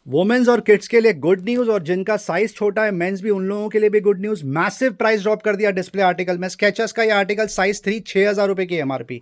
Women's और kids के लिए गुड न्यूज, और जिनका साइज छोटा है मेंस भी, उन लोगों के लिए भी good news. Massive price drop कर दिया डिस्प्ले आर्टिकल में। स्केचर्स का ये आर्टिकल साइज 3 6,000 रुपए की एमआरपी।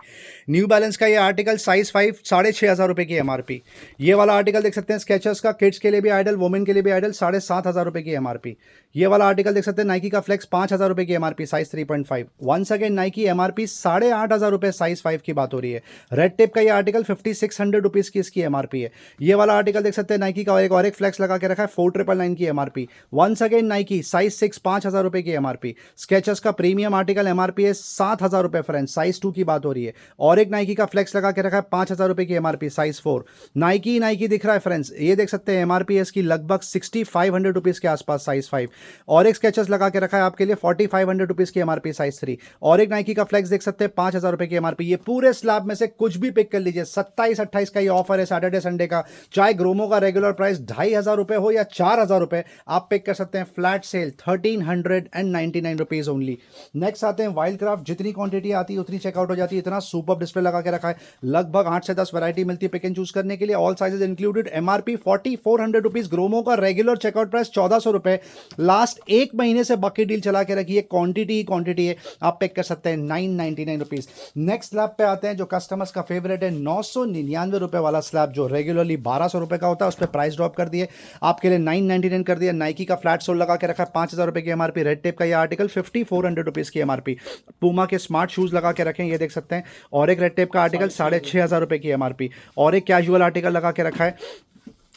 न्यू बैलेंस का ये आर्टिकल साइज 5 6,500 रुपए की एमआरपी। ये वाला आर्टिकल देख सकते हैं स्केचर्स का, किड्स के लिए भी आइडल, वुमेन के लिए भी आइडल, 7,500 रुपए की एमआरपी। ये वाला आर्टिकल देख सकते हैं नाइकी का फ्लेक्स 5,000 रुपए की MRP, size 3.5। Once again Nike MRP 8,500 रुपए, साइज 5 की बात हो रही है। रेड टेप का ये आर्टिकल 5,600 रुपीज की इसकी एमआरपी है। ये वाला आर्टिकल देख सकते हैं नाइकी का, और एक फ्लेक्स लगा के रखा है 4,999 की MRP. Once again Nike size 6 5,000 रुपए की एमआरपी। स्केचर्स का प्रीमियम आर्टिकल एमआरपी है 7,000 रुपए फ्रेंड्स, साइज 2 की बात हो रही है। और एक नाइकी का फ्लेक्स लगा के रखा है 5,000 रुपए की एमआरपी, साइज 4। नाइकी दिख रहा है फ्रेंड्स, ये देख सकते हैं एमआरपी है इसकी लगभग 6,500 रुपीज के आसपास, साइज 5। और एक स्केचर्स लगा के रखा है आपके लिए 4,500 रुपीज की एमआरपी, साइज 3। और एक नाइकी का फ्लेक्स देख सकते हैं 5,000 रुपए की एमआरपी। ये पूरे स्लैब में से कुछ भी पिक कर लीजिए। 27-28 का ये ऑफर है सैटरडे संडे का। चाहे ग्रोमो का रेगुलर प्राइस 2,500 हो या 4,000 रुपए, आप पिक कर सकते हैं। Flat cell 1,399 rupees only. Next आते हैं वाइल्ड क्राफ्ट। जितनी क्वांटिटी आती है उतनी चेकआउट हो जाती है। इतना सुपर डिस्प्ले लगा के रखा है, लगभग 8 से 10 वैरायटी मिलती है पिक एंड चूज करने के लिए। All sizes included. MRP 4,400 rupees. Gromo का रेगुलर चेकआउट प्राइस 1,400 रुपए। लास्ट एक महीने से बकेट डील चला के रखी है, क्वांटिटी ही क्वांटिटी है, आप पिक कर सकते हैं 999 रुपीज। नेक्स्ट स्लैब पे आते हैं जो कस्टमर्स का फेवरेट है, 999 रुपए वाला स्लैब, जो रेगुलरली 1,200 रुपए का होता है, उस पर प्राइस ड्रॉप कर दिए आपके लिए 999 कर दिया। नाइकी का फ्लैट सोल लगा के रखा है 5,000 रुपए की एमआरपी। रेड टेप का ये आर्टिकल 5,400 रुपीज की एमआरपी। पूमा के स्मार्ट शूज लगा के रखे हैं, ये देख सकते हैं। और एक रेड टेप का आर्टिकल 6,500 रुपए की एमआरपी। और एक कैजुअल आर्टिकल लगा के रखा है,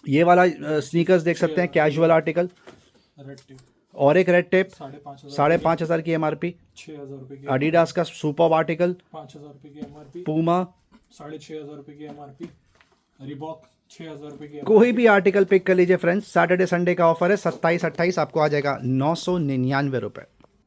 ये वाला स्नीकर्स देख सकते हैं, कैजुअल आर्टिकल। और एक रेड टेप 5,500 की एमआरपी। 6,000 रुपए की एडिडास का सुपर आर्टिकल। 5,000 रुपए की एमआरपी। पूमा 6,500 रुपए की एमआरपी। रिबॉक 6,000 रुपए की कोई भी आर्टिकल पिक कर लीजिए फ्रेंड्स। सैटरडे संडे का ऑफर है, 27-28 आपको आ जाएगा 999 रुपए।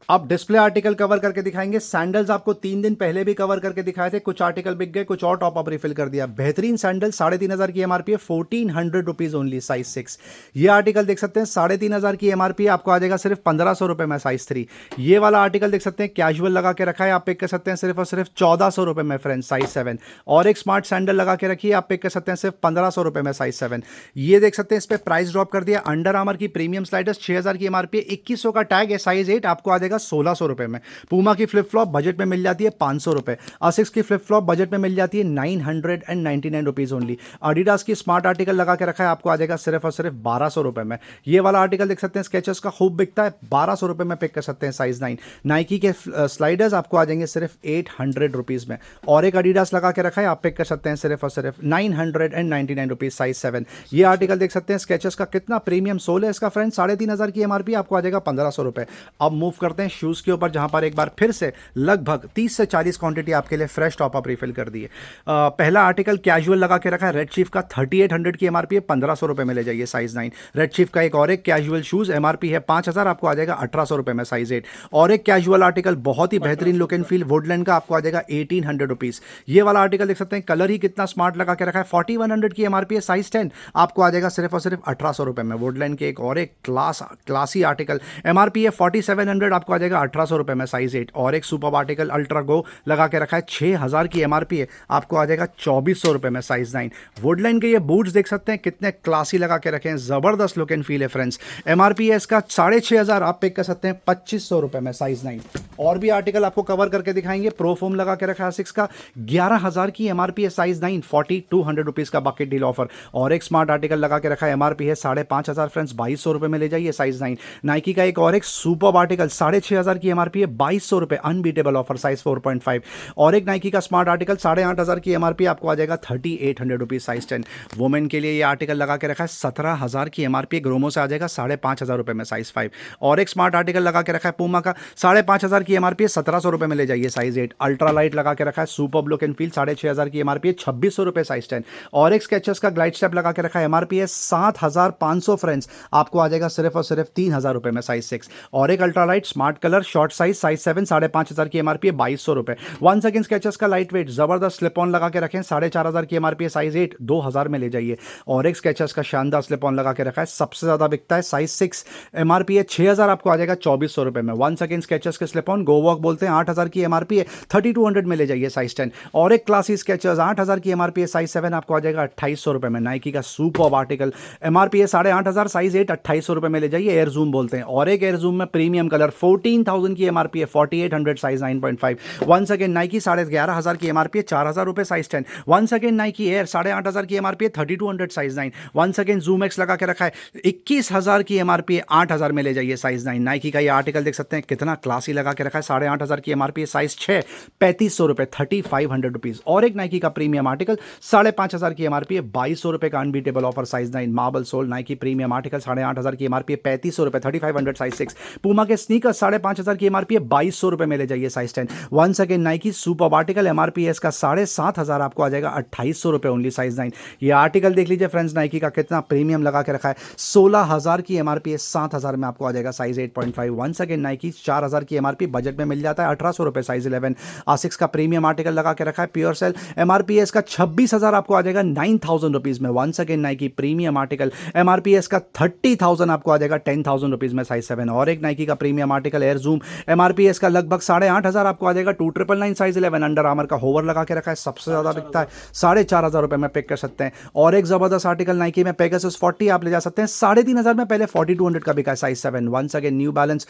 अब डिस्प्ले आर्टिकल कवर करके दिखाएंगे। सैंडल्स आपको 3 दिन पहले भी कवर करके दिखाए थे, कुछ आर्टिकल बिक गए, कुछ और टॉप अप रिफिल कर दिया। बेहतरीन सैंडल 3,500 की एमआरपी है, 1,400 रुपीज ओनली, साइज 6। ये आर्टिकल देख सकते हैं 3,500 की एमआरपी, आपको आ जाएगा सिर्फ 1,500 रुपए में, साइज 3। ये वाला आर्टिकल देख सकते हैं कैजुअल लगा के रखा है, आप पिक कर सकते हैं सिर्फ और सिर्फ 1,400 रुपए में फ्रेंड्स, साइज 7। और एक स्मार्ट सैंडल लगा के रखी है, आप पिक कर सकते हैं सिर्फ 1,500 रुपए में, साइज 7। ये देख सकते हैं, इस पर प्राइस ड्रॉप कर दिया। अंडर आर्मर की प्रीमियम स्लाइडर्स 6,000 की एमआरपी, 2,100 का टैग है, साइज 8, आपको आ जाएगा 1,600 रुपए में। पूमा की फ्लिप फ्लॉप बजट में मिल जाती है 500 रुपए। asics की फ्लिप फ्लॉप बजट में मिल जाती है 999 रुपीज ओनली। एडिडास की स्मार्ट आर्टिकल लगा के रखा है, आपको आ जाएगा सिर्फ और सिर्फ 1,200 रुपए में। ये वाला आर्टिकल देख सकते हैं स्केचर्स का, खूब बिकता है, 1,200 रुपए में पिक कर सकते हैं, साइज 9। नाइकी के स्लाइडर्स आपको आ जाएंगे सिर्फ 800 रुपीज में। और एक एडिडास लगा के रखा है, आप पिक कर सकते हैं सिर्फ और सिर्फ 999 रुपीज, साइज 7। ये आर्टिकल देख सकते हैं स्केचर्स का, कितना प्रीमियम सोल है इसका फ्रेंड, 3,500 की एमआरपी, आपको आ जाएगा 1,500 रुपए। अब मूव करते हैं शूज के ऊपर, जहां पर एक बार फिर से लगभग 30 से 40 क्वांटिटी आपके लिए फ्रेश टॉप अप रिफिल कर दी है। पहला आर्टिकल कैजुअल लगा के रखा है, रेड चीफ का 3,800 की एमआरपी है, 1,500 रुपए में ले जाइए, साइज 9। रेड चीफ का एक और एक कैजुअल शूज एमआरपी है 5,000, आपको आ जाएगा 1,800 रुपए में, साइज 8। और एक कैजुअल आर्टिकल बहुत ही बेहतरीन लुक एंड फील वुडलैंड का, आपको आ जाएगा 1,800 रुपीज। ये वाला आर्टिकल देख सकते हैं, कलर ही कितना स्मार्ट लगा के रखा है, 4,100 की एमआरपी है, साइज 10, आपको आ जाएगा सिर्फ और सिर्फ 1,800 रुपए में। वुडलैंड के एक और एक क्लासी आर्टिकल एमआरपी है 4,700, आपको आ जाएगा 1,800 रुपए में, साइज 8। और एक सुपर आर्टिकल अल्ट्रा गो लगा के रखा है, 6,000 की एमआरपी है, आपको आ जाएगा 2,400 रुपए में, साइज 9। वुडलैंड के ये बूट्स देख सकते हैं कितने क्लासी लगा के रखे हैं, जबरदस्त लुक एंड फील है फ्रेंड्स। एमआरपी है इसका 6,500, आप पिक कर सकते हैं 2,500 रुपए में, साइज 9। और भी आर्टिकल आपको कवर करके दिखाएंगे। प्रोफोम लगा के रखा है ASICS का, 11,000 की एमआरपी है, साइज 9, 4,200 रुपीज का बकेट डील ऑफर। और एक स्मार्ट आर्टिकल लगा के रखा है, एमआरपी है 5,500 फ्रेंड्स, 2,200 रुपए में ले जाइए, साइज 9। नाइकी का एक और एक सुपर आर्टिकल 6,500 की एमआरपी है, 2,200 रुपए, अनबीटेबल ऑफर, साइज 4.5। और एक नाइकी का स्मार्ट आर्टिकल 8,500 की एमआरपी, आपको आ जाएगा 3,800 रुपीज, साइज 10। वुमेन के लिए ये आर्टिकल लगा के रखा है 17,000 की एमआरपी, ग्रोमो से आ जाएगा 5,500 रुपए में, साइज 5। और एक स्मार्ट आर्टिकल लगा के रखा है पूमा का, 5,500 की एमआरपी है, 1,700 रुपए में ले जाइए, साइज 8। अल्ट्रा लाइट लगा के रखा है, सुपर लुक एंड फील, 6,500 की एमआरपी है, 2,600 रुपए, साइज 10। और एक स्केचर्स का ग्लाइड स्टेप लगा के रखा है, एमआरपी है 7,500 फ्रेंड्स, आपको आ जाएगा सिर्फ और सिर्फ 3,000 रुपए में, साइज 6। और एक ultra light smart smart colour, short size 7, 5,500 की एमआरपी है, 2,200 रुपए। वन सेकेंड स्केचेस का लाइट वेट जबरदस्त स्लिप ऑन लगा के रखें, 4,500 की एमआरपी है, साइज 8, 2,000 में ले जाइए। और एक स्केचेस का शानदार स्लिप ऑन लगा के रखा है, सबसे ज्यादा बिकता है, साइज 6, एमआरपी है 6,000, आपको आ जाएगा 2,400 रुपए में। वन सेकेंड स्केचेस के स्लिप ऑन गो वॉक बोलते हैं, 8,000 की एमआरपी है, 3,200 में ले जाइए, साइज 10। और एक क्लासी स्केचर्स 8,000 की एमआरपी है, साइज 7, आपको आ जाएगा 2,800 रुपए में। नाइकी का सुपर आर्टिकल, एमआरपी है 8,500, साइज 8, 2,800 रुपए में ले जाइए, एयर जूम बोलते हैं। और एक एयर जूम में प्रीमियम कलर 14,000 की एमआरपी है, 4,800, साइज 9.5। वन सेकेंड नाइकी 11,500 की एमआरपी है, 4,000 रुपए, size 10। One second Nike air 8,500 की एमआरपी है, 3,200, size 9। One second zoom x लगा के रखा है, 21,000 की एमआरपी है, 8,000 में ले जाइए, साइज 9। नाइकी का ये आर्टिकल देख सकते हैं कितना क्लासी लगा के रखा है, 8,500 की एमआरपी है, साइज 6, 3,500 रुपए, 3,500 रुपीज। और एक नाइकी का प्रीमियम आर्टिकल 5,500 की एमआरपी है, 2,200 रुपए का unbeatable offer, size 9, marble sole Nike premium article 8,500 की एमआरपी है, 3,500 रुपए, 3,500, साइज 6। पूमा के स्नीकर 5,500 की एमआरपी है, 2,200 रुपए में ले जाइए, size 10। One second Nike super article, MRP है इसका 7,500, आपको आ जाएगा 2,800 रुपए ओनली, साइज 9। ये आर्टिकल देख लीजिए फ्रेंड्स, नाइकी का कितना प्रीमियम लगा के रखा है, 16,000 की एमआरपी है, 7,000 में आपको आ जाएगा, साइज 8.5। वन सेकेंड नाइकी 4,000 की एमआरपी, बजट में मिल जाता है 1,800 रुपए, साइज 11। आसिक्स का प्रीमियम आर्टिकल लगा के रखा है, प्योर सेल, एमआरपी है इसका 26,000, आपको आ जाएगा 9,000 रुपीज में। One second Nike premium article, MRP है इसका 30,000, आपको आ जाएगा 10,000 रुपीज में, साइज 7। और एक नाइकी का premium article air zoom, MRP है इसका लगभग 8,500, आपको आ जाएगा 2,999, साइज 11। अंडर आर्मर का होवर लगा के रखा है, सबसे ज्यादा बिकता है, 4,500 रुपए में पिक कर सकते हैं। और एक जबरदस्त आर्टिकल नाइकी में पेगासस 40 आप ले जा सकते हैं, 3,500 में, पहले 4,200 का बिका है, size 7। One second new balance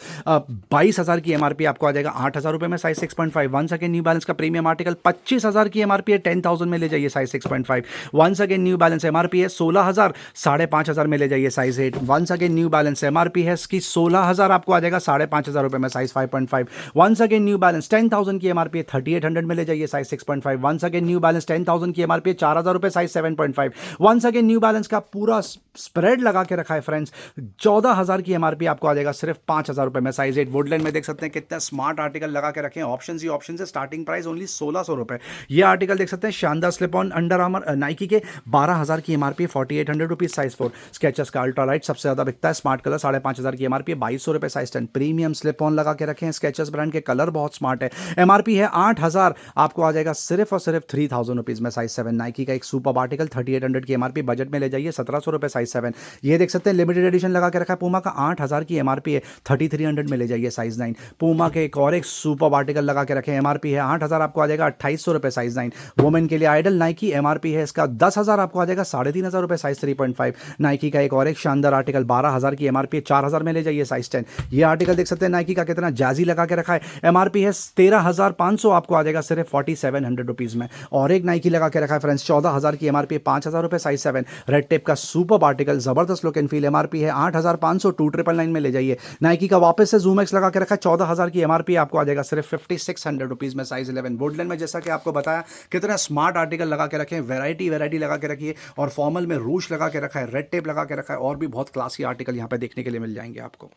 22,000 की एमआरपी, आपको आ जाएगा 8,000 रुपए में, size 6.5। One second new balance का प्रीमियम आर्टिकल 25,000 की एमआरपी है, 10,000 में ले जाइए, size 6.5। One second new balance MRP है 16,000, 5,500 में ले जाइए, size 8। One second new balance MRP है इसकी 16,000, आपको आ जाएगा 5,500 रुपए में, size 5.5। One second new balance 10,000 की एमआरपी है, 3,800 में ले जाइए, size 6.5। One second new balance 10,000 की एमआरपी है, 4,000 रुपए, size 7.5। One second new balance का पूरा स्प्रेड लगा के रखा है फ्रेंड्स, 14,000 की एमआरपी, आपको आ जाएगा सिर्फ 5,000 रुपए में, साइज 8। वुडलैंड में देख सकते हैं कितना स्मार्ट आर्टिकल लगा के रखे हैं, ऑप्शंस ही ऑप्शंस है, स्टार्टिंग प्राइस ओनली 1,600 रुपए। ये आर्टिकल देख सकते हैं, शानदार slip on under armour Nike के, 12,000 की एमआरपी, 4,800 रुपीज, साइज 4। स्केचेस का अल्ट्रालाइट सबसे ज्यादा बिकता है, स्मार्ट कलर 5,500 की एमआरपी, 2,200 रुपए, साइज 10। प्रीमियम स्लिप ऑन लगा के रखे हैं, स्केचेस ब्रांड के, कलर बहुत स्मार्ट है, एमआरपी है 8,000, आपको आ जाएगा सिर्फ और सिर्फ 3,000 रुपीज में, साइज 7। नाइकी का एक सुपर आर्टिकल 3,800 की एमआरपी, बजट में ले जाइए 1,700 रुपए, साइज 7। ये देख सकते हैं लिमिटेड एडिशन लगा के रखा है, पूमा का 8,000 की एमआरपी है, 3,300 में ले जाइए, साइज 9। पूमा के एक और एक सुपर आर्टिकल लगा के रखे हैं, एमआरपी है 8,000, आपको आ जाएगा 2,800 रुपए, साइज 9। वुमेन के लिए आइडल नाइकी, एमआरपी है इसका 10,000, आपको आ जाएगा 3,500 रुपए, साइज 3.5। नाइकी का एक और एक शानदार आर्टिकल 12,000 की एमआरपी है, 4,000 में ले जाइए, साइज 10। ये आर्टिकल देख सकते हैं नाइकी का कितना जैजी लगा के रखा है, एमआरपी है 13,500, आपको आ जाएगा सिर्फ 4,700 रुपीज में। और एक नाइकी लगा के रखा है फ्रेंड्स, 14,000 की एमआरपी, 5,000 रुपए, साइज 7। रेड टेप का सुपर आर्टिकल, जबरदस्त लुक एंड फील, एमआरपी है 8,500, 2,999 में ले जाइए। नाइकी का वापस से जूम एक्स लगा के रखा है, 14,000 की एमआरपी, आपको आ जाएगा सिर्फ 5,600 रुपीज में, साइज 11। वुडलैंड में जैसा कि आपको बताया कितना स्मार्ट आर्टिकल लगा के रखे हैं, वैरायटी लगा के रखी है, और फॉर्मल में रूश लगा के रखा है, रेड टेप लगा के रखा है, और भी बहुत क्लासी आर्टिकल यहाँ पे देखने के लिए मिल जाएंगे आपको।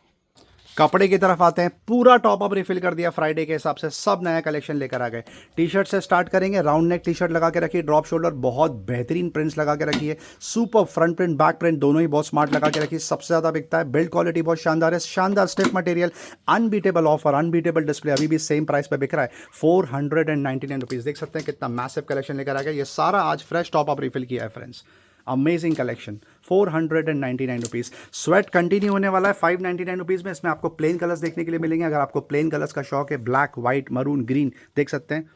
कपड़े की तरफ आते हैं, पूरा टॉप अप रिफिल कर दिया फ्राइडे के हिसाब से, सब नया कलेक्शन लेकर आ गए। टी शर्ट से स्टार्ट करेंगे, राउंड नेक टी शर्ट लगा के रखिए, ड्रॉप शोल्डर, बहुत बेहतरीन प्रिंट्स लगा के रखिए, super front print back print दोनों ही बहुत स्मार्ट लगा के रखिए, सबसे ज़्यादा बिकता है, बिल्ड क्वालिटी बहुत शानदार है, शानदार stiff material, unbeatable offer, unbeatable display, अभी भी सेम प्राइस पे बिक रहा है, 499 रुपीज़। देख सकते हैं कितना मैसिव कलेक्शन लेकर आ गया, ये सारा आज फ्रेश टॉप अप रिफिल किया है friends, amazing collection, 499 rupees. Sweat continue होने वाला है 599 रुपीज़ में, इसमें आपको प्लेन कलर्स देखने के लिए मिलेंगे, अगर आपको प्लेन कलर्स का शौक है, ब्लैक, व्हाइट, मरून, ग्रीन, देख सकते हैं।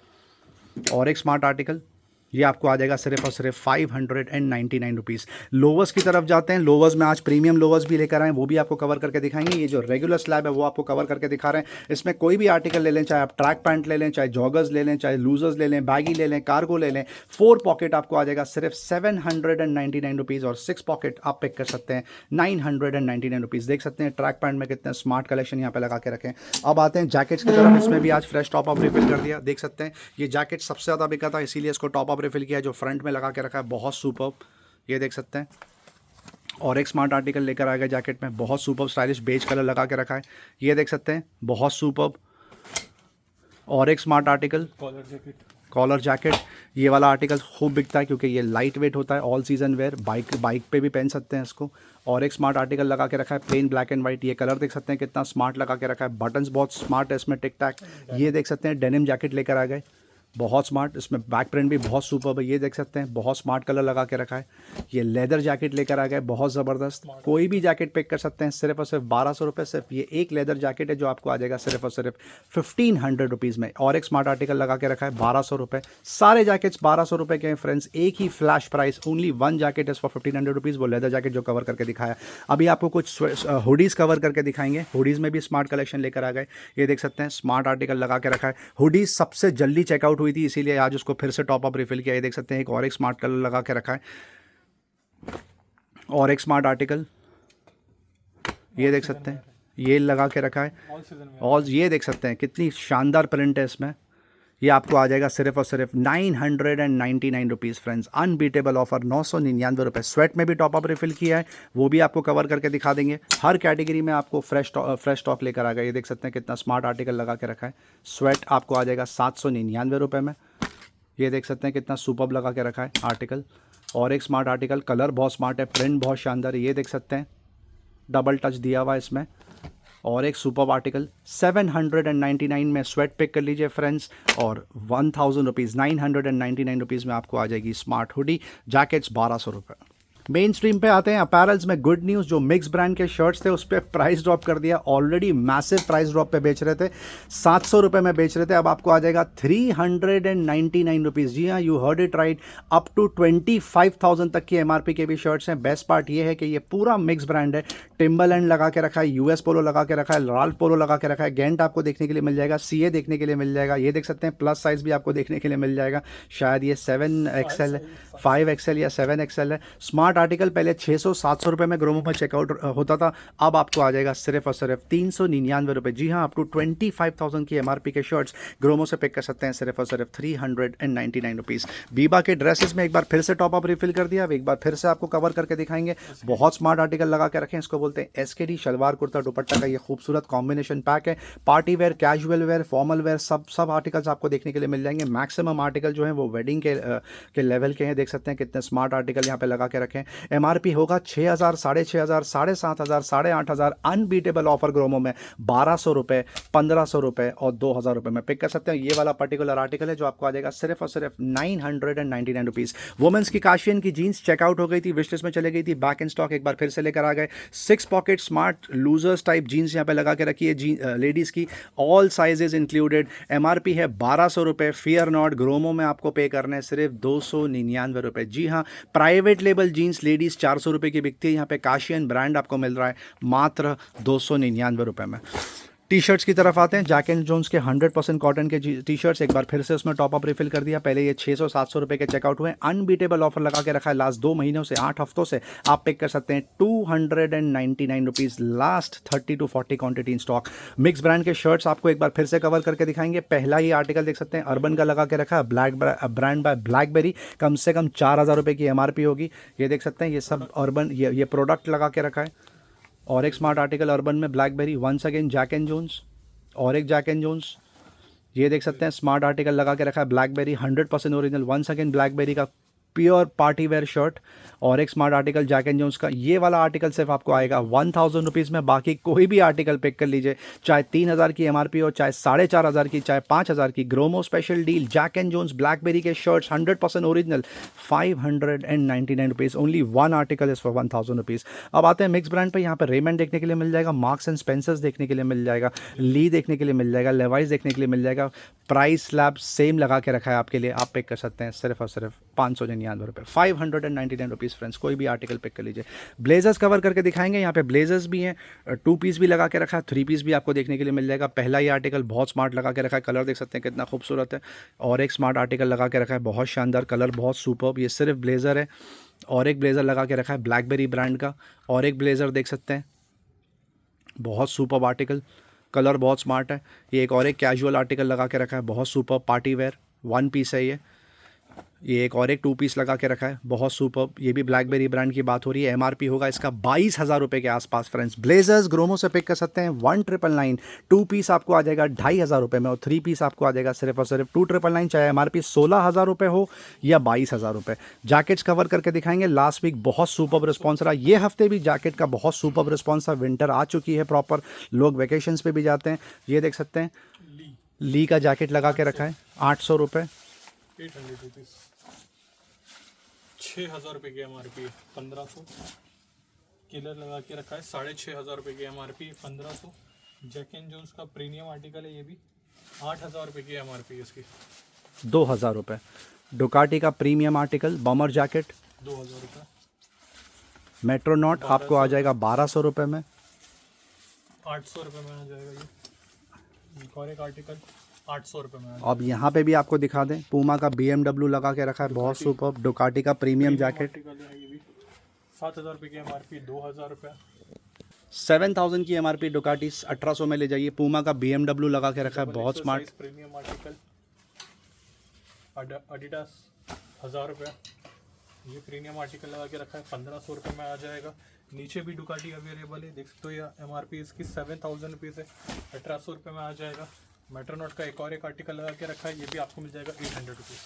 और एक स्मार्ट आर्टिकल, ये आपको आ जाएगा सिर्फ और सिर्फ 599 रुपीज़। लोवर्स की तरफ जाते हैं, लोवर्स में आज प्रीमियम लोवर्स भी लेकर आए, वो भी आपको कवर करके दिखाएंगे। ये जो रेगुलर स्लैब है वो आपको कवर करके दिखा रहे हैं, इसमें कोई भी आर्टिकल ले लें, चाहे आप ट्रैक पैंट ले लें, चाहे जॉगर्स ले लें, चाहे लूजर्स ले लें, बैगी ले लें, कार्गो ले लें, 4 पॉकेट आपको आ जाएगा सिर्फ 799 रुपीज़, और 6 पॉकेट आप पिक कर सकते हैं 999 रुपीज़। देख सकते हैं ट्रैक पैंट में कितने स्मार्ट कलेक्शन यहाँ पे लगा के रखें। अब आते हैं जैकेट्स की तरफ, इसमें भी आज फ्रेश टॉप अप रिफिल कर दिया, देख सकते हैं ये जैकेट सबसे ज़्यादा बिका था, इसीलिए इसको टॉप अप रिफिल किया, जो फ्रंट में लगा के रखा है, बहुत सुपर, ये देख सकते हैं। और एक स्मार्ट आर्टिकल लेकर आ गया जैकेट में, बहुत सुपर स्टाइलिश बेज कलर लगा के रखा है, ये देख सकते हैं, बहुत सुपर। और एक smart article, collar jacket, collar jacket, ये वाला आर्टिकल खूब बिकता है क्योंकि ये लाइट वेट होता है, ऑल सीजन वेयर, बाइक पे भी पहन सकते हैं इसको। और एक स्मार्ट आर्टिकल लगा के रखा है, प्लेन ब्लैक एंड वाइट। ये कलर देख सकते हैं कितना स्मार्ट लगा के रखा है, बटन्स बहुत स्मार्ट है इसमें, टिक टैक। ये देख सकते हैं डेनिम जैकेट लेकर आ गए, बहुत स्मार्ट, इसमें बैक प्रिंट भी बहुत सुपर है। ये देख सकते हैं बहुत स्मार्ट कलर लगा के रखा है। ये लेदर जैकेट लेकर आ गए, बहुत ज़बरदस्त। कोई भी जैकेट पिक कर सकते हैं, सिर्फ और सिर्फ 1200 रुपये। सिर्फ ये एक लेदर जैकेट है जो आपको आ जाएगा सिर्फ और सिर्फ 1500 रुपीज़ में। और एक स्मार्ट आर्टिकल लगा के रखा है 1200 रुपये। सारे जैकेट्स 1200 रुपये के हैं फ्रेंड्स, एक ही flash price, only one jacket is for 1500 rupees. वो लेदर जैकेट जो कवर करके दिखाया। अभी आपको कुछ हुडीज़ कवर करके दिखाएंगे, हुडीज़ में भी स्मार्ट कलेक्शन लेकर आ गए। ये देख सकते हैं स्मार्ट आर्टिकल लगा के रखा है। हुडीज़ सबसे जल्दी चेकआउट हुई थी, इसीलिए आज उसको फिर से टॉप अप रिफिल किया। ये देख सकते हैं एक और एक स्मार्ट कलर लगा के रखा है, और एक स्मार्ट आर्टिकल ये देख सकते हैं ये लगा के रखा है। ऑल सीजन में और ये देख सकते हैं कितनी शानदार प्रिंट है इसमें। ये आपको आ जाएगा सिर्फ और सिर्फ 999 रुपीज़ फ्रेंड्स, अनबीटेबल ऑफर, 999 रुपये। स्वेट में भी टॉप अप रिफिल किया है, वो भी आपको कवर करके दिखा देंगे। हर कैटेगरी में आपको फ्रेश स्टॉक लेकर आ गया। ये देख सकते हैं कितना स्मार्ट आर्टिकल लगा के रखा है। स्वेट आपको आ जाएगा 799 रुपये में। ये देख सकते हैं कितना सुपर्ब लगा के रखा है आर्टिकल। और एक स्मार्ट आर्टिकल, कलर बहुत स्मार्ट है, प्रिंट बहुत शानदार है। ये देख सकते हैं डबल टच दिया हुआ है इसमें। और एक सुपर्ब आर्टिकल 799 में स्वेट पिक कर लीजिए फ्रेंड्स। और 1000 रुपीज़ 999 रुपीज़ में आपको आ जाएगी स्मार्ट हुडी। जैकेट्स 1200 रुपये। मेन स्ट्रीम पे आते हैं अपैरल्स में। गुड न्यूज़, जो मिक्स ब्रांड के शर्ट्स थे उस पर प्राइस ड्रॉप कर दिया। ऑलरेडी मैसिव प्राइस ड्रॉप पे बेच रहे थे, 700 रुपये में बेच रहे थे, अब आपको आ जाएगा 399 रुपीज़। जी हाँ, you heard it right, up to 25,000 तक की एमआरपी के भी शर्ट्स हैं। बेस्ट पार्ट ये है कि ये पूरा मिक्स ब्रांड है। टिम्बरलैंड लगा के रखा है, यूएस पोलो लगा के रखा है, राल्फ पोलो लगा के रखा है, गेंट आपको देखने के लिए मिल जाएगा, सीए देखने के लिए मिल जाएगा। ये देख सकते हैं प्लस साइज़ भी आपको देखने के लिए मिल जाएगा। शायद ये 7XL है, 5XL या 7XL है। स्मार्ट आर्टिकल पहले 600-700 रुपये में ग्रोमो में चेकआउट होता था, अब आपको आ जाएगा सिर्फ और सिर्फ 399 रुपये। जी हाँ, अप टू 25,000 की एमआरपी के शर्ट्स ग्रोमो से पिक कर सकते हैं सिर्फ और सिर्फ 399 रुपीज़। बीबा के ड्रेसेस में एक बार फिर से टॉप अप रिफिल कर दिया, अब एक बार फिर से आपको कवर करके दिखाएंगे। बहुत स्मार्ट आर्टिकल लगा के रखें, इसको बोलते हैं एसकेडी। शलवार कुर्ता दुपट्टा का ये खूबसूरत कॉम्बिनेशन पैक है। Party wear, casual wear, formal wear, सब आर्टिकल्स आपको देखने के लिए मिल जाएंगे। मैक्सिमम आर्टिकल जो है वो वेडिंग के लेवल के हैं। देख सकते हैं कितने स्मार्ट आर्टिकल यहाँ पे लगा के रखें। एमआरपी होगा 6,000, 6,500, 7,500, 8,500। अनबीटेबल ऑफर ग्रोमो में 1200 रुपये, 1500 रुपये और 2,000 रुपये में पिक कर सकते हैं। ये वाला पर्टिकुलर आर्टिकल है जो आपको आ जाएगा सिर्फ और सिर्फ 999 रुपीज़। वुमेंस की काशियन की जीन्स चेकआउट हो गई थी, विश लिस्ट में चले गई थी, बैक इन स्टॉक एक बार फिर से लेकर आ गए। 6 pocket smart loosers type jeans यहाँ पे लगा के रखी है लेडीज़ की, ऑल साइजेज इंक्लूडेड। एमआरपी है 1200 रुपये। फियर नॉट, ग्रोमो में आपको पे करने सिर्फ 299 रुपये। जी हाँ, प्राइवेट लेबल जीन्स लेडीज़ 400 रुपये की बिकती है, यहाँ पे काशियन ब्रांड आपको मिल रहा है मात्र 299 रुपये में। टी शर्ट्स की तरफ आते हैं। जैक एंड जोन्स के 100% कॉटन के टी शर्ट्स एक बार फिर से उसमें टॉप अप रिफिल कर दिया। पहले ये 600-700 रुपये के चेकआउट हुए, अनबीटेबल ऑफर लगा के रखा है लास्ट 2 महीनों से, 8 हफ्तों से। आप पिक कर सकते हैं 299 rupees, last 30 to 40 quantity in stock. Mix brand के शर्ट्स आपको एक बार फिर से कवर करके दिखाएंगे। पहला ये आर्टिकल देख सकते हैं अर्बन का लगा के रखा है, ब्रांड बाय ब्लैकबेरी, कम से कम 4,000 रुपये की एमआरपी होगी। ये देख सकते हैं ये सब अर्बन ये प्रोडक्ट लगा के रखा है। और एक स्मार्ट आर्टिकल अर्बन में BlackBerry, once again Jack and Jones. और एक जैक एंड जोन्स, ये देख सकते हैं स्मार्ट आर्टिकल लगा के रखा है BlackBerry, 100% original, once again BlackBerry का प्योर पार्टी वेयर शर्ट। और एक smart article Jack and Jones का। ये वाला आर्टिकल सिर्फ आपको आएगा 1000 रुपीज़ में। बाकी कोई भी आर्टिकल पिक कर लीजिए, चाहे 3000 की एमआरपी हो, चाहे 4,500 की, चाहे 5000 की। ग्रोमो special deal, Jack and Jones Blackberry के shirts 100% original, 599 rupees. Only one article is for 1000 rupees. अब आते हैं मिक्स ब्रांड पर। यहाँ पर रेमंड देखने के लिए मिल जाएगा, मार्क्स एंड स्पेंसर्स देखने के लिए मिल जाएगा, ली देखने के लिए मिल जाएगा, लेवाइस देखने के लिए मिल जाएगा। प्राइस स्लैब सेम लगा के रखा है आपके लिए, आप पिक कर सकते हैं सिर्फ और सिर्फ 599 रुपये, 599 रुपीज़ फ्रेंड्स। कोई भी आर्टिकल पिक कर लीजिए। ब्लेजर्स कवर करके दिखाएंगे, यहाँ पे ब्लेजर्स भी हैं, 2 पीस भी लगा के रखा है, 3 पीस भी आपको देखने के लिए मिल जाएगा। पहला ये आर्टिकल बहुत स्मार्ट लगा के रखा है, कलर देख सकते हैं कितना खूबसूरत है। और एक स्मार्ट आर्टिकल लगा के रखा है, बहुत शानदार कलर, बहुत सुपर्ब। ये सिर्फ ब्लेज़र है। और एक ब्लेज़र लगा के रखा है ब्लैकबेरी ब्रांड का। और एक ब्लेज़र देख सकते हैं, बहुत सुपर्ब आर्टिकल, कलर बहुत स्मार्ट है। ये एक और एक कैजुअल आर्टिकल लगा के रखा है, बहुत सुपर्ब पार्टी वेयर, 1 पीस है ये। ये एक और एक 2 पीस लगा के रखा है, बहुत सुपर। ये भी ब्लैकबेरी ब्रांड की बात हो रही है। एमआरपी होगा इसका 22,000 रुपये के आसपास फ्रेंड्स। ब्लेजर्स ग्रोमो से पिक कर सकते हैं 1999। 2 पीस आपको आ जाएगा 2,500 रुपये में और 3 पीस आपको आ जाएगा सिर्फ और सिर्फ 2,999, चाहे एमआरपी 16,000 रुपये हो या 22,000 रुपये। जैकेट्स कवर करके दिखाएंगे। लास्ट वीक बहुत सुपर रिस्पॉन्स रहा, ये हफ्ते भी जैकेट का बहुत सुपर रिस्पॉन्स था। विंटर आ चुकी है प्रॉपर, लोग वेकेशंस पे भी जाते हैं। ये देख सकते हैं ली का जैकेट लगा के रखा है 800 रुपये। 800 रुपीज़, 6,000 रुपये की एमआरपी, 1500। किलर लगा के रखा है 6,500 रुपये की एमआरपी, 1500। जैक एंड जोन्स का प्रीमियम आर्टिकल है, ये भी 8,000 रुपये की एमआरपी इसकी, 2,000 रुपये। डुकाटी का प्रीमियम आर्टिकल बमर जैकेट 2,000 रुपये। मेट्रोनॉट आपको आ जाएगा 1,200 रुपये में। 800 रुपये में आ जाएगा ये। एक और एक आर्टिकल 800 रुपये में। अब यहाँ पे भी आपको दिखा दें, पूमा का BMW लगा के रखा है, बहुत सुपर। डुकाटी का प्रीमियम जैकेट 7,000 रुपये की एमआरपी, 2,000 रुपये। 7,000 की एमआरपी डुकाटी 1,800 में ले जाइए। पूमा का BMW लगा के रखा है, बहुत स्मार्ट। प्रीमियम आर्टिकल एडिडास 1,000 रुपये। ये प्रीमियम आर्टिकल लगा के रखा है, 1,500 रुपये में आ जाएगा। नीचे भी डुकाटी अवेलेबल है, देख सकते हो। या एमआरपी इसकी 7,000 रुपीज़ है, 1,800 रुपये में आ जाएगा। मेट्रोनॉट का एक और एक आर्टिकल लगा के रखा है, ये भी आपको मिल जाएगा 800 रुपीज़।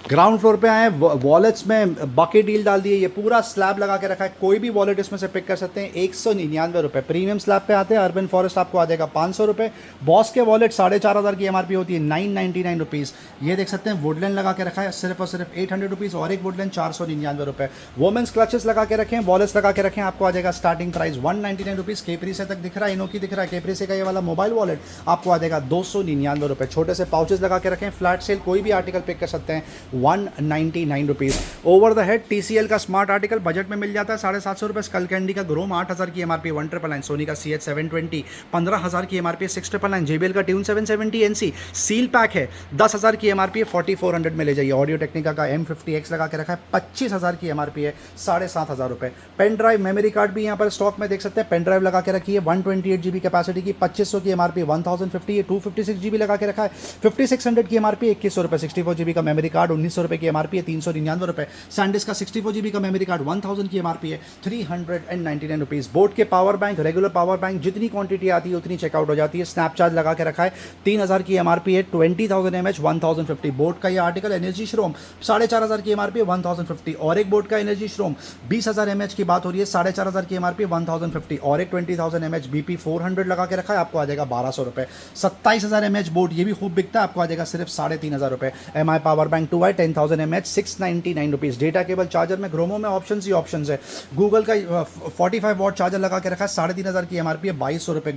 ग्राउंड फ्लोर पे आए, वॉलेट्स में बकेट डील डाल दिए। ये पूरा स्लैब लगा के रखा है, कोई भी वॉलेट इसमें से पिक कर सकते हैं। 199 रुपये प्रीमियम स्लैब पे आते हैं। अर्बन फॉरेस्ट आपको आ जाएगा 500 रुपये। बॉस के वॉलेट 4,500 की एमआरपी होती है, 999 रुपीज़। ये देख सकते हैं वुडलैंड लगा के रखा है सिर्फ और सिर्फ 800 रुपीज़ और एक वुडलैंड 499 रुपये। वोमेंस क्लचेस लगा के रखें, वॉलेट्स लगा के रखें, आपको आ जाएगा स्टार्टिंग प्राइस 199 रुपीज़। केपरी से तक दिख रहा है, इनोकी दिख रहा है। केपरी से का ये वाला मोबाइल वॉलेट आपको आ जाएगा 299 रुपये। छोटे से पाउचेस लगा के रखें, फ्लैट सेल कोई भी आर्टिकल पिक कर सकते हैं 199 rupees. Over the head TCL का स्मार्ट आर्टिकल बजट में मिल जाता है 750 रुपये। स्कल कैंडी का ग्रोम 8,000 की एमआरपी 1,999। सोनी का CH 720 15,000 की एमआरपी 6,999। JBL का ट्यून 770 NC सील पैक है 10,000 की एमआरपी 4,400 में ले जाइए। ऑडियो टेक्निका का M50X लगा के रखा है 25,000 की एमआरपी है 7,500 रुपये। पेन ड्राइव मेमोरी कार्ड भी यहाँ पर स्टॉक में देख सकते हैं। पेन ड्राइव लगा के रखी है 128 GB कैपेसिटी की 2,500 की एमआरपी 1,050 है। 256 GB लगा के रखा है 5,600 की एमआरपी 2100 रुपये। 64 GB का मेमोरी कार्ड 1,900 रुपये की एमआरपी है 399 रुपये। सैंडिस का 64 GB का मेमोरी कार्ड 1,000 की एमआरपी है 399 रुपीज़। बोट के power bank, regular power bank जितनी क्वांटिटी आती है उतनी चेकआउट हो जाती है। स्नैपचार्ज लगा के रखा है 3,000 की एमआरपी है 20,000 mAh 1,050। बोट का ये आर्टिकल एनर्जी श्रोम 4,500 की एमआरपी 1,050 और एक बोट का एनर्जी श्रोम 20,000 mAh की बात हो रही है 4,500 की एमआरपी 1,050 और एक 20,000 mAh BP 400 लगा के रखा है, आपको आ जाएगा 1,200 रुपये। 27,000 mAh बोट ये भी खूब बिकता है, आपको आ जाएगा सिर्फ 3,500 रुपये। MI power bank 2i 10,000 mAh 699 rupees. Data cable charger में ग्रोमो में ऑप्शंस ही ऑप्शंस है। गूगल का 45 वॉट चार्जर लगा के रखा है 3,500 की एमआरपी है 2,200 रुपये।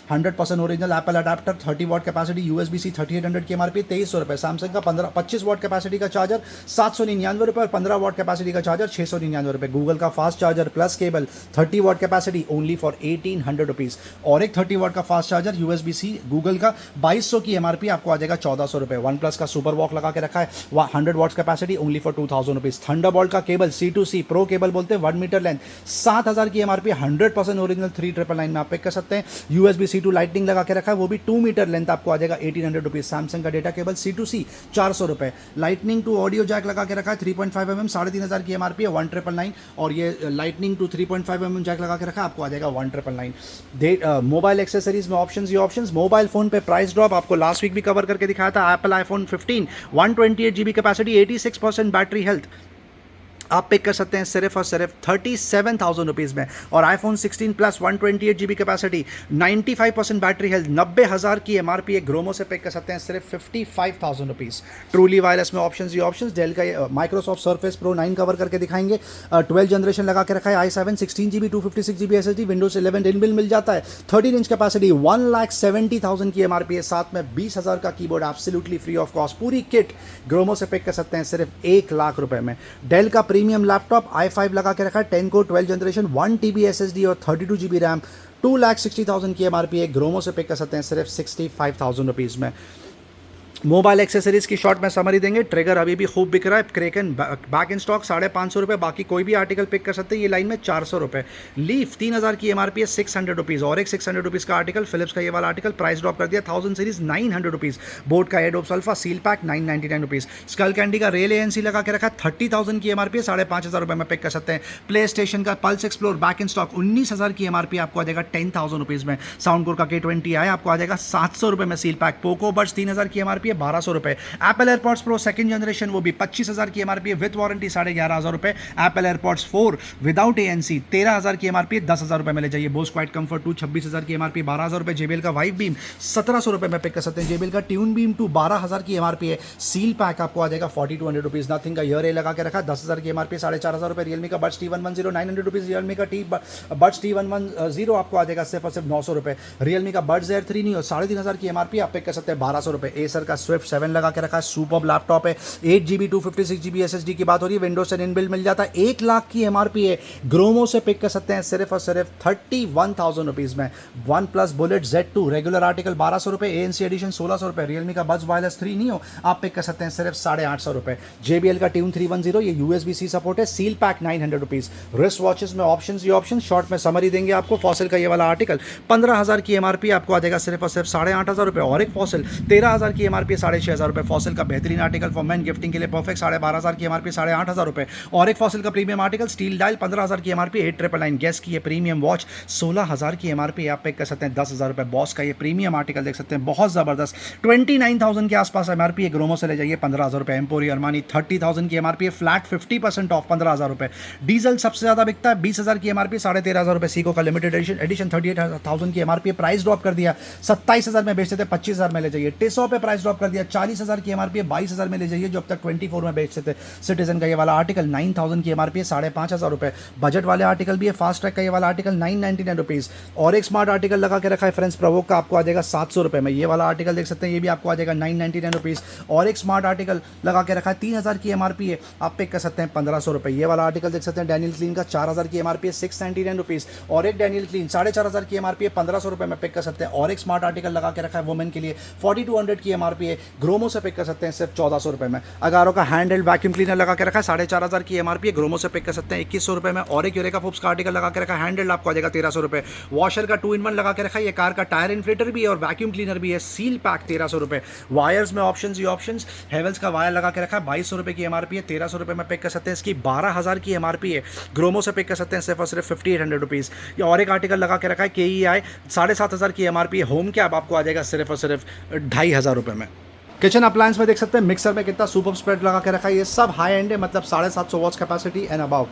100% original Apple adapter 30 what capacity USB-C 3800 की एमआरपी 2,300 रुपये। सैमसंग का 25 वॉट कैपेसिटी का चार्जर 799 रुपये और 15 वॉट कैपेसिटी का चार्जर 699 रुपये। गूगल का fast charger plus cable 30 what capacity only for 1,800 rupees और एक 30 वॉट का फास्ट चार्जर USB-C गूगल का 2,200 की एमआरपी आपको आ जाएगा 1,400 रुपये। वन प्लस का सुपर वॉक लगा के रखा है 100 watts capacity only for 2,000 rupees. Thunderbolt का केबल C2C प्रो केबल बोलते हैं 1 मीटर लेंथ 7,000 की एमआरपी 100% ओरिजिनल 3,999 में आप पिक कर सकते हैं। USB-C to लाइटनिंग लगा के रखा है, वो भी 2 मीटर लेंथ आपको आ जाएगा 1,800 रुपीज़। सैमसंग का डेटा केबल C2C 400 रुपये। लाइटनिंग टू ऑडियो जैक लगा के रखा है 3.5 mm 3,500 की एमआरपी है 1,999 और ये लाइटनिंग टू 3.5 mm जैक लगा के रखा है, आपको आ जाएगा 1,999। मोबाइल एक्सेसरीज में ऑप्शंस ही ऑप्शंस। मोबाइल फोन पे प्राइस ड्रॉप आपको लास्ट वीक भी कवर करके दिखाया था। Apple iPhone 15 128 GB capacity 86% battery health आप पिक कर सकते हैं सिर्फ और सिर्फ 37,000 रुपीज़ में। और iPhone 16 plus 128 GB capacity 95% battery health 90,000 की एमआरपी एक ग्रोमो से पिक कर सकते हैं सिर्फ 55,000 रुपीज़। ट्रूली वायरलेस में ऑप्शंस ही ऑप्शंस। डेल का माइक्रोसॉफ्ट सर्फेस प्रो 9 कवर करके दिखाएंगे। 12 जनरेशन लगा के रखा है i7 16 GB 256 GB SSD Windows 11 inbuilt मिल जाता है। 13 इंच कैपेसिटी 1,70,000 की एमआरपी है, साथ में 20,000 का keyboard absolutely free of cost. पूरी किट ग्रोमो से पिक कर सकते हैं सिर्फ 1 लाख रुपए में। डेल का प्रीमियम लैपटॉप i5 लगा के रखा है 10 कोर 12 जनरेशन 1 TB SSD और 32 GB रैम 2,60,000 की एमआरपी है, ग्रोमो से पिक कर सकते हैं सिर्फ 65,000 रुपीज़ में। मोबाइल एक्सेसरीज की शॉर्ट में समरी देंगे। ट्रिगर अभी भी खूब बिक रहा है। क्रेकन बैक इन स्टॉक 550 रुपये, बाकी कोई भी आर्टिकल पिक कर सकते हैं। ये लाइन में 400 रुपये। लीफ 3000 की एमआरपी है, 600 रुपीज़। और एक 600 रुपीज़ का आर्टिकल फिलिप्स का ये वाला आर्टिकल प्राइस ड्रॉप कर दिया 1000 सीरीज 900 रुपीज़। बोट का Airdopes Alpha seal pack 999 rupees. Skullcandy का रेल एएनसी लगा के रखा है, 30,000 की एमआरपी है, 5500 रुपये में पिक कर सकते हैं। प्ले स्टेशन का pulse explore back in stock 19,000 की एमआरपी आपको आ जाएगा 10,000 रुपीज़ में। साउंडकोर का K20 आया आपको आ जाएगा 700 रुपये में सील पैक। पोको बड्स 3000 की एमआरपी है, 1200 रुपये। Apple AirPods pro second generation वो भी 25,000 की एमआरपी है विद वारंटी 11,500 रुपये। एप्पल एयरपॉड्स 4 विदाउट एएनसी 13,000 की एमआरपी है, 10,000 रुपये में ले जाइए। बोस क्वाइट कंफर्ट 2 26,000 की एमआरपी 12,000 रुपये। जेबीएल का वाइव बीम 1700 रुपये में पिक कर सकते हैं। जेबीएल का ट्यून बीम 2 12,000 की एमआरपी है, सील पैक आपको आ जाएगा 4200 रुपीज़। नथिंग का ईयर ए लगा के रखा 10,000 की एमआरपी 4,500 रुपये। रियलमी का बड्स T110 900 रुपीज़। रियलमी का बड्स T110 आपको आ जाएगा सिर्फ और सिर्फ 900 रुपये। रियलमी का बड्स एयर 3 नहीं हो 3,500 की एमआरपी आप पिक कर सकते हैं 1200 रुपये। एसर का स्विफ्ट 7 लगा के रखा है, सुपर लैपटॉप है, 8GB 256GB SSD की बात हो रही है, विंडोज 10 इनबिल्ट मिल जाता है, 1 लाख की एमआरपी है। ग्रोमो से पिक कर सकते हैं सिर्फ और सिर्फ 31,000 रुपीज़ में। One plus bullet Z2 regular article 1200 रुपये, ANC एडिशन 1600 रुपये। रियलमी का बड्स वायरलेस 3 नहीं हो आप पिक कर सकते हैं सिर्फ 850 रुपये। JBL का ट्यून 310 ये USB-C सपोर्ट है, seal pack 900 rupees. Wrist watches में ऑप्शन ये ऑप्शन शॉर्ट में समरी देंगे आपको। फॉसिल का ये वाला आर्टिकल 15,000 की एमआरपी आपको आ जाएगा सिर्फ और सिर्फ 8,500 रुपये। और एक फॉसिल 13,000 की एमआरपी 6,500 रुपये। फॉसिल का बेहतरीन आर्टिकल फॉर मैन गिफ्टिंग के लिए परफेक्ट 12,500 की एमआरपी 8,500 रुपये। और एक फॉसिल का प्रीमियम आर्टिकल स्टील डायल 15,000 की एमआरपी 899। गैस की ये प्रीमियम वॉच 16,000 की एमआरपी आप पिक कर सकते हैं 10,000 रुपये। बॉस का ये प्रीमियम आर्टिकल देख सकते हैं बहुत ज़बरदस्त 29,000 के आसपास एमआरपी है। ग्रोमो से ले जाइए 15,000 रुपये। एम्पोरी अरमानी 30,000 की एमआरपी है, फ्लैट 50% ऑफ 15,000 रुपये। डीजल सबसे ज़्यादा बिकता है 20,000 की एमआरपी 13,500 रुपये। सीको का लिमिटेड एडिशन 38,000 की एमआरपी है, प्राइस ड्रॉप कर दिया 27,000 में बेचते थे 25,000 में ले जाइए। टिसो पे प्राइस ड्रॉप कर दिया 40,000 की एमआरपी है, 22,000 में ले जाइए जो अब तक 24 में बेचते थे। सिटीजन का ये वाला आर्टिकल 9,000 की एमआरपी है, 5,500 रुपये। बजट वाले आर्टिकल भी है। फास्ट ट्रैक का ये वाला आर्टिकल 999 रुपीज़। और एक स्मार्ट आर्टिकल लगा के रखा है फ्रेंड्स प्रोवोक का आपको आ जाएगा 700 रुपये में। ये वाला आर्टिकल देख सकते हैं, ये भी आपको आ जाएगा 999 रुपीज़। और एक स्मार्ट आर्टिकल लगा के रखा है 3,000 की एमआरपी है, आप पिक कर सकते हैं 1,500 रुपये। ये वाला आर्टिकल देख सकते हैं डैनियल क्लीन का 4,000 की एमआरपी है, 699 रुपीज़। और एक डैनियल क्लीन 4,500 की एमआरपी है, 1,500 रुपये में पिक कर सकते हैं। और एक स्मार्ट आर्टिकल लगा के रखा है वुमेन के लिए 4,200 की एमआरपी है, ग्रोमो से पिक कर सकते हैं सिर्फ 1,400 रुपये में। अगारो का हैंड हेल्ड वैक्यूम क्लीनर लगा के रखा है 4,500 की एमआरपी है, ग्रोमो से पिक कर सकते हैं 2,100 रुपये में। और एक यूरेका फोप्स का आर्टिकल लगा के रखा है हैंड हेल्ड आपको आ जाएगा 1,300 रुपये। वॉशर का 2-in-1 लगा के रखा है, ये कार का टायर इन्फ्लेटर भी है और वैक्यूम क्लीनर भी है, सील पैक 1,300 रुपये। वायर्स में ऑप्शन ये ऑप्शन हेवल्स का वायर लगा के रखा है 2,200 रुपये की एमआरपी है, 1,300 रुपये में पिक कर सकते हैं। इसकी 12,000 की एमआरपी है, ग्रोमो से पिक कर सकते हैं सिर्फ और सिर्फ 5,800 रुपीज़। और एक आर्टिकल लगा के रखा है KEI 7,500 की एमआरपी है, होम कैब आपको आ जाएगा सिर्फ और सिर्फ 2,500 रुपये में। किचन अप्लायंस में देख सकते हैं मिक्सर में कितना सुपर स्प्रेड लगा के रखा है, ये सब हाई एंड है, मतलब 750 वॉट्स कैपेसिटी एंड अबाव।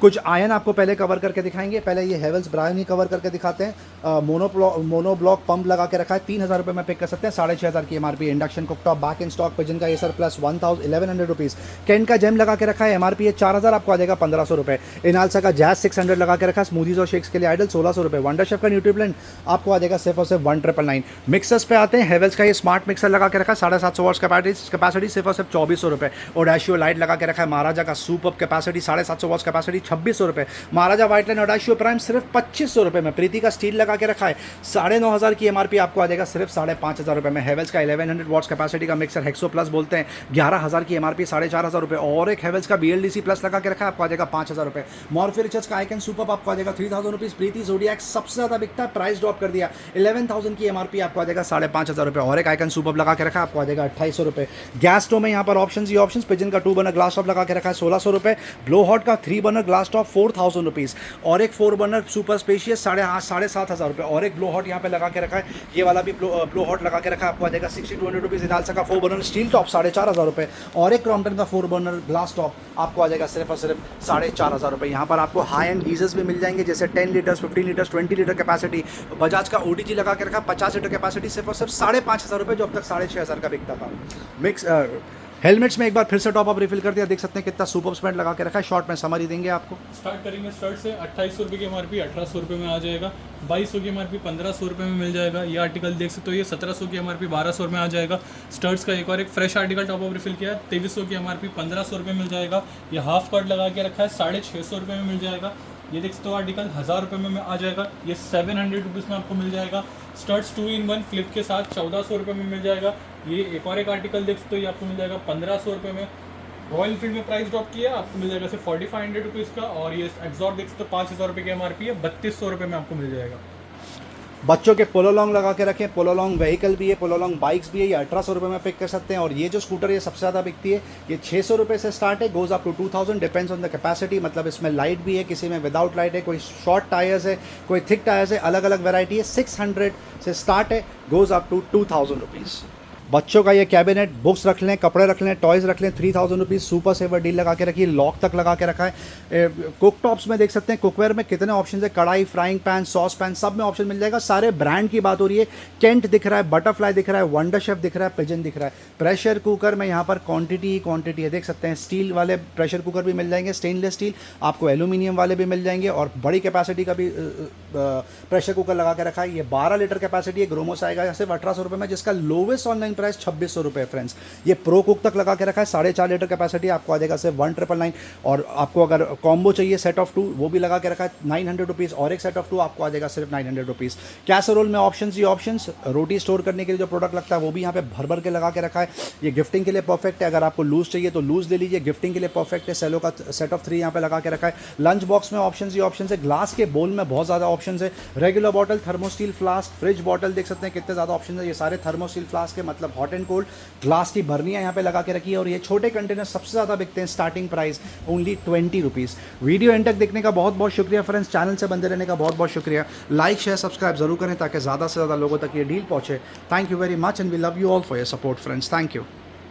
कुछ आयन आपको पहले कवर करके दिखाएंगे। पहले ये हेवल्स ब्रायन ही कवर करके दिखाते हैं। मोनोब्लॉक पंप लगा के रखा है 3,000 रुपये में पिक कर सकते हैं, 6,500 की MRP. Induction cooktop back in stock pigeon का एसर प्लस 1,100 रुपीज़। कैन का जेम लगा के रखा है, एमआरपी है 4,000, आपको आ जाएगा 1,500 रुपये। इनालसा का जैज 600 लगा के रखा है, स्मूदीज और शेक्स के लिए आइडल 1,600 रुपये। वंडर शेफ का न्यूट्रीब्लेंड आपको आ जाएगा सिर्फ और सिर्फ 1,999। मिक्सर्स पे आते हैं, हेवल्स का ये स्मार्ट मिक्सर लगा के रखा है 750 वॉट्स कैपेसिटी सिर्फ और सिर्फ 2,400 रुपये। ओडाशियो लाइट लगा के रखा है महाराजा का सुपर कैपेसिटी 750 वॉट्स कैपेसिटी 2,600 रुपये। महाराजा व्हाइट लाइन ओडाशियो प्राइम सिर्फ 2,500 रुपये में। प्रीति का स्टील लगा के रखा है 9,500 की एमआरपी आपको आ जाएगा सिर्फ 5,500 रुपये में। हेवल्स का 1100 वॉट्स कैपेसिटी का मिक्सर हेक्सो प्लस बोलते हैं 11,000 की एमआरपी 4,500 रुपये। और एक हेवल्स का BLDC प्लस लगा के रखा है, आपको आ जाएगा 5,000 रुपये। मॉर्फी रिचर्स का आइकन सुपर आपको आ जाएगा 3,000 रुपीज़। प्रीति जोडियक सबसे ज़्यादा बिकता है, प्राइस ड्रॉप कर दिया 11,000 की एमआरपी आपको आ जाएगा 5,500 रुपये। और एक आइकन सुपर लगा के रखा है, आपको आ जाएगा 2,800 रुपये। गैस स्टोव में यहाँ पर ऑप्शन ये ऑप्शन पिजन का 2 बर्नर ग्लास टॉप लगा के रखा है 1,600 रुपये। ब्लो हॉट का 3 बर्नर ग्लास टॉप 4,000 रुपीज़। और एक 4 बर्नर सुपर स्पेशियस 7,500 रुपये। और एक ब्लो हॉट यहाँ पे लगा के रखा है, ये वाला भी ब्लो हॉट लगा के रखा है, आपको आ जाएगा 6,200 रुपीज़। इनालसा का 4 बर्नर स्टील टॉप 4,500 रुपये। और एक क्रॉम्पटन का 4 बर्नर ग्लास टॉप आपको आ जाएगा सिर्फ और सिर्फ 4,500 रुपये। यहाँ पर आपको हाई एंड गीजर्स भी मिल जाएंगे जैसे 10 litres 15 litres 20 litre capacity. Bajaj का ODG लगा के रखा 50 लीटर कैपेसिटी सिर्फ और सिर्फ 5,500 रुपये, जो अब तक 6,500 का बिकता था। मिक्स हेलमेट्स में एक बार फिर से टॉप अप रिफिल कर दिया, देख सकते हैं कितना सुपर स्पेंड लगा के रखा है। शॉर्ट में समरी देंगे आपको। स्टार्ट करेंगे स्टार्ट से 2,800 रुपये की एमआरपी 1,800 रुपये में आ जाएगा। 2,200 की एमआरपी 1,500 रुपये में मिल जाएगा। ये आर्टिकल देख सकते हो, ये 1,700 की एमआरपी 1,200 में आ जाएगा। स्टर्ट्स का एक और एक fresh article top up refill किया है 2,300 की एमआरपी 1,500 रुपये मिल जाएगा। ये हाफ कट लगा के रखा है 650 रुपये में मिल जाएगा। ये देख सकते हो आर्टिकल 1000 रुपये में आ जाएगा। ये 700 रुपीज़ में आपको मिल जाएगा। स्टड्स 2-in-1 फ्लिप के साथ 1400 रुपये में मिल जाएगा। ये एक और एक आर्टिकल देख सकते हो, ये आपको मिल जाएगा 1500 रुपये में। रॉयल एनफील्ड में प्राइस ड्रॉप किया, आपको मिल जाएगा सिर्फ 4500 रुपीज़ का। और ये एक्सॉर देख सकते हो 5000 रुपये की MRP है, 3200 रुपये में आपको मिल जाएगा। बच्चों के पोलो लॉन्ग लगा के रखें, पोलो लॉन्ग व्हीकल भी है, पोलो लॉन्ग बाइक्स भी है, ये 1800 रुपये में पिक कर सकते हैं। और ये जो स्कूटर ये सबसे ज़्यादा बिकती है, ये 600 रुपये से स्टार्ट है, goes up to 2000, depends on the capacity. मतलब इसमें लाइट भी है, किसी में विदाउट लाइट है, कोई शॉर्ट टायर्स है, कोई थिक टायर्स है, अलग अलग वेराइटी है। 600 से स्टार्ट है, गोज़ अप टू 2000 रुपीज़। बच्चों का ये कैबिनेट, बुक्स रख लें, कपड़े रख लें, टॉयज़ रख लें, 3000 रुपीज़ सुपर सेवर डील लगा के रखिए, लॉक तक लगा के रखा है। कुक टॉप्स में देख सकते हैं, कुकवेयर में कितने ऑप्शन है, कढ़ाई, फ्राइंग पैन, सॉस पैन, सब में ऑप्शन मिल जाएगा। सारे ब्रांड की बात हो रही है। केंट दिख रहा है, बटरफ्लाई दिख रहा है, वंडर शेफ दिख रहा है, पिजन दिख रहा है। प्रेशर कुकर में यहाँ पर क्वांटिटी है, देख सकते हैं। स्टील वाले प्रेशर कुकर भी मिल जाएंगे, स्टेनलेस स्टील, आपको एल्यूमिनियम वाले भी मिल जाएंगे। और बड़ी कैपेसिटी का भी प्रेशर कुकर लगा के रखा है। ये 12 लीटर कैपेसिटी है, ग्रोमोस आएगा सिर्फ 1800 रुपये में, जिसका लोवेस्ट ऑनलाइन प्राइस 2600 रुपये फ्रेंड्स। ये प्रो कुक तक लगा के रखा है, 4.5 लीटर कैपेसिटी, आपको आ जाएगा सिर्फ 1999। और आपको अगर कॉम्बो चाहिए सेट ऑफ 2, वो भी लगा के रखा है 900 रुपीज़, और एक सेट ऑफ 2 आपको आ जाएगा सिर्फ 900 रुपीज़। कैसरोल में ऑप्शंस ही ऑप्शंस, रोटी स्टोर करने के लिए जो प्रोडक्ट लगता है वो भी यहाँ पे भर भर के लगा के रखा है। ये गिफ्टिंग के लिए परफेक्ट है, अगर आपको लूज चाहिए तो लूज ले लीजिए, गिफ्टिंग के लिए परफेक्ट है। सेलो का सेट ऑफ 3 यहाँ पे लगा के रखा है। लंच बॉक्स में ऑप्शंस ही ऑप्शंस है। ग्लास के बोल में बहुत ज़्यादा ऑप्शंस है। Regular bottle, Thermosteel flask, fridge bottle, देख सकते हैं कितने ज़्यादा ऑप्शन है। ये सारे थर्मोस्टील फ्लास्क है, मतलब हॉट एंड कोल्ड। ग्लास की भरनियाँ यहाँ पे लगा के रखी है। और ये छोटे कंटेनर सबसे ज़्यादा बिकते हैं, starting price only 20 rupees. Video and तक देखने का बहुत बहुत शुक्रिया फ्रेंड्स, चैनल से बंदे रहने का बहुत बहुत शुक्रिया। लाइक शेयर सब्सक्राइब जरूर करें ताकि ज़्यादा से ज़्यादा लोगों तक ये डील पहुँचे। Thank you very much and we love you all for your support friends, thank you.